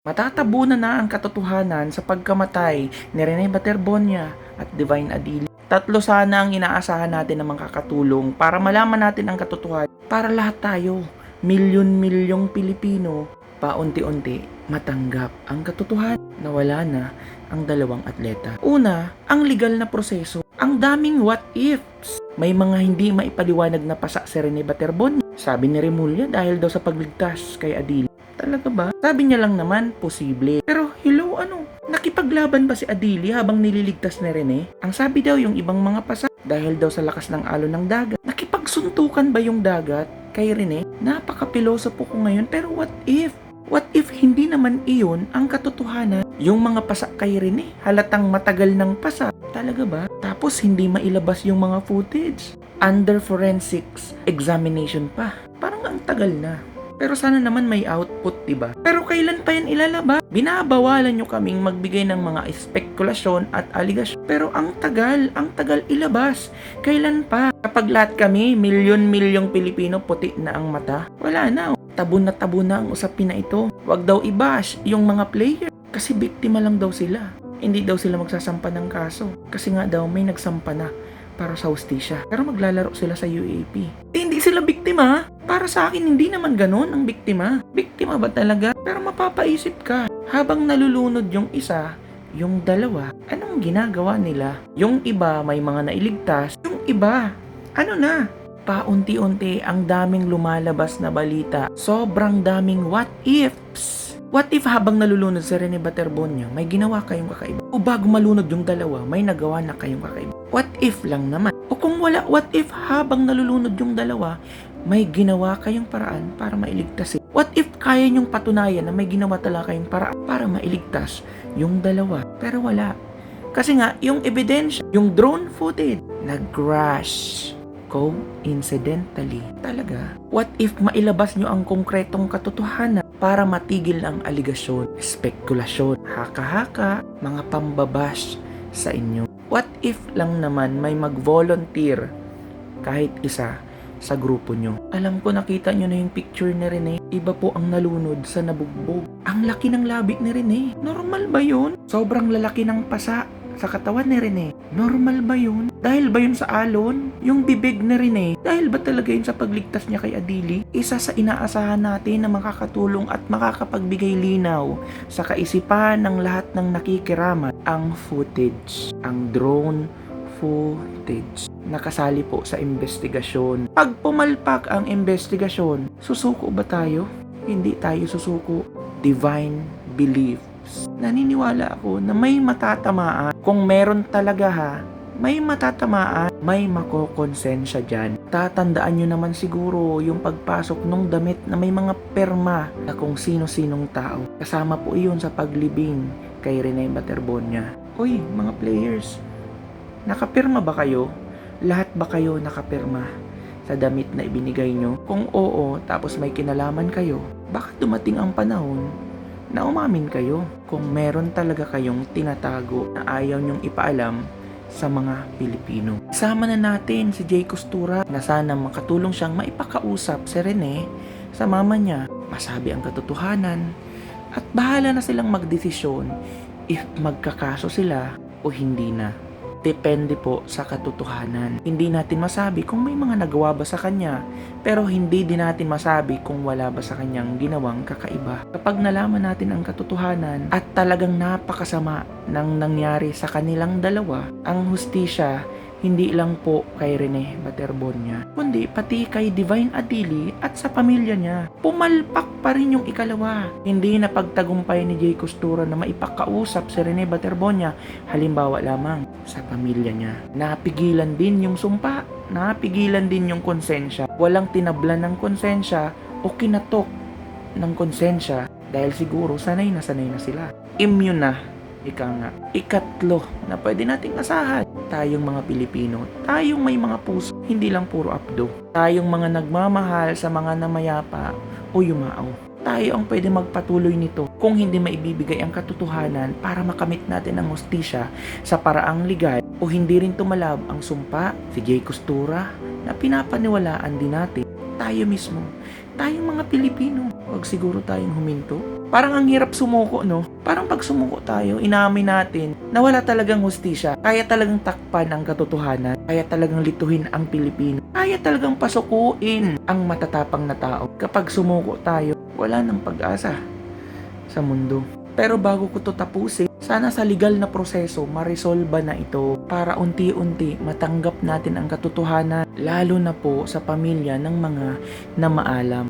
Matatabunan na ang katotohanan sa pagkamatay ni Rene Baterbonia at Divine Adili. Tatlo sana ang inaasahan natin na makakatulong para malaman natin ang katotohanan. Para lahat tayo, milyon-milyong Pilipino, paunti-unti matanggap ang katotohanan na wala na ang dalawang atleta. Una, ang legal na proseso. Ang daming what ifs. May mga hindi maipaliwanag na pasa si Rene Baterbonia. Sabi ni Remulla dahil daw sa pagligtas kay Adili. Talaga ba? Sabi niya lang naman, posible. Pero hello, nakipaglaban ba si Adili habang nililigtas ni Rene? Ang sabi daw yung ibang mga pasa, dahil daw sa lakas ng alon ng dagat. Nakipagsuntukan ba yung dagat kay Rene? Napaka-pilosopo ko ngayon, pero what if? What if hindi naman iyon ang katotohanan? Yung mga pasa kay Rene, halatang matagal ng pasa. Talaga ba? Tapos hindi mailabas yung mga footage. Under forensics examination pa. Parang ang tagal na. Pero sana naman may output, diba? Pero kailan pa yan ilalabas? Binabawalan nyo kaming magbigay ng mga espekulasyon at aligasyon. Pero ang tagal ilabas. Kailan pa? Kapag lahat kami, milyon-milyong Pilipino, puti na ang mata. Wala na. Tabu na ang usapin na ito. Huwag daw i-bash yung mga player. Kasi biktima lang daw sila. Hindi daw sila magsasampa ng kaso. Kasi nga daw may nagsampa na para sa hustisya. Pero maglalaro sila sa UAP. Hindi sila biktima. Para sa akin, hindi naman ganun ang biktima. Biktima ba talaga? Pero mapapaisip ka, habang nalulunod yung isa, yung dalawa, anong ginagawa nila? Yung iba may mga nailigtas, yung iba, paunti-unti ang daming lumalabas na balita. Sobrang daming what ifs. What if habang nalulunod si Rene Baterbonia, may ginawa kayong kakaiba? O bago malunod yung dalawa, may nagawa na kayong kakaiba? What if lang naman? O kung wala, what if habang nalulunod yung dalawa, may ginawa kayong paraan para mailigtas? What if kaya nyong patunayan na may ginawa talaga kayong paraan para mailigtas yung dalawa? Pero wala. Kasi nga, yung ebidensya, yung drone footage, nag-crash. Coincidentally. Talaga. What if mailabas nyo ang konkretong katotohanan para matigil ang aligasyon, spekulasyon, haka-haka, mga pambabash sa inyo? What if lang naman may mag-volunteer kahit isa sa grupo nyo? Alam ko nakita nyo na yung picture ni Rene. Iba po ang nalunod sa nabugbog. Ang laki ng labi ni Rene. Normal ba yun? Sobrang lalaki ng pasa sa katawan ni Rene. Normal ba yun? Dahil ba yun sa alon? Yung bibig ni Rene, dahil ba talaga yun sa pagligtas niya kay Adili? Isa sa inaasahan natin na makakatulong at makakapagbigay linaw sa kaisipan ng lahat ng nakikiraman, ang footage, ang drone footage. Nakasali po sa investigasyon. Pag pumalpak ang investigasyon, susuko ba tayo? Hindi tayo susuko. Divine belief. Naniniwala ako na may matatamaan. Kung meron talaga may matatamaan, may makokonsensya dyan. Tatandaan nyo naman siguro yung pagpasok ng damit na may mga perma na kung sino-sinong tao. Kasama po iyon sa paglibing kay Rene Baterbonia. Uy, mga players, nakapirma ba kayo? Lahat ba kayo nakapirma sa damit na ibinigay nyo? Kung oo, tapos may kinalaman kayo, bakit dumating ang panahon na umamin kayo kung meron talaga kayong tinatago na ayaw nyong ipaalam sa mga Pilipino? Sama na natin si Jay Costura na sana makatulong siyang maipakausap si Rene sa mama niya, masabi ang katotohanan, at bahala na silang magdesisyon if magkakaso sila o hindi na. Depende po sa katotohanan. Hindi natin masabi kung may mga nagawa ba sa kanya, pero hindi din natin masabi kung wala ba sa kanyang ginawang kakaiba. Kapag nalaman natin ang katotohanan at talagang napakasama ng nangyari sa kanilang dalawa, ang hustisya hindi lang po kay Rene Baterbonia, kundi pati kay Divine Adili at sa pamilya niya. Pumalpak pa rin yung ikalawa. Hindi na pagtagumpay ni Jay Costura na maipakausap si Rene Baterbonia, halimbawa lamang sa pamilya niya. Napigilan din yung sumpa, napigilan din yung konsensya. Walang tinablan ng konsensya o kinatok ng konsensya dahil siguro sanay na sila. Immune na. Ika nga. Ikatlo na pwede nating asahan. Tayong mga Pilipino, tayong may mga puso, hindi lang puro abdo. Tayong mga nagmamahal sa mga namayapa o yumao. Tayo ang pwede magpatuloy nito kung hindi maibibigay ang katotohanan para makamit natin ang hustisya sa paraang legal o hindi rin tumalab ang sumpa si Jay Costura na pinapaniwalaan din natin. Tayo mismo, tayong mga Pilipino. Huwag siguro tayong huminto. Parang ang hirap sumuko, no? Parang pag sumuko tayo, inamin natin na wala talagang hustisya. Kaya talagang takpan ang katotohanan. Kaya talagang lituhin ang Pilipino. Kaya talagang pasukuin ang matatapang na tao. Kapag sumuko tayo, wala nang pag-asa sa mundo. Pero bago ko to tapusin, sana sa legal na proseso, maresolba na ito para unti-unti matanggap natin ang katotohanan, lalo na po sa pamilya ng mga namaalam.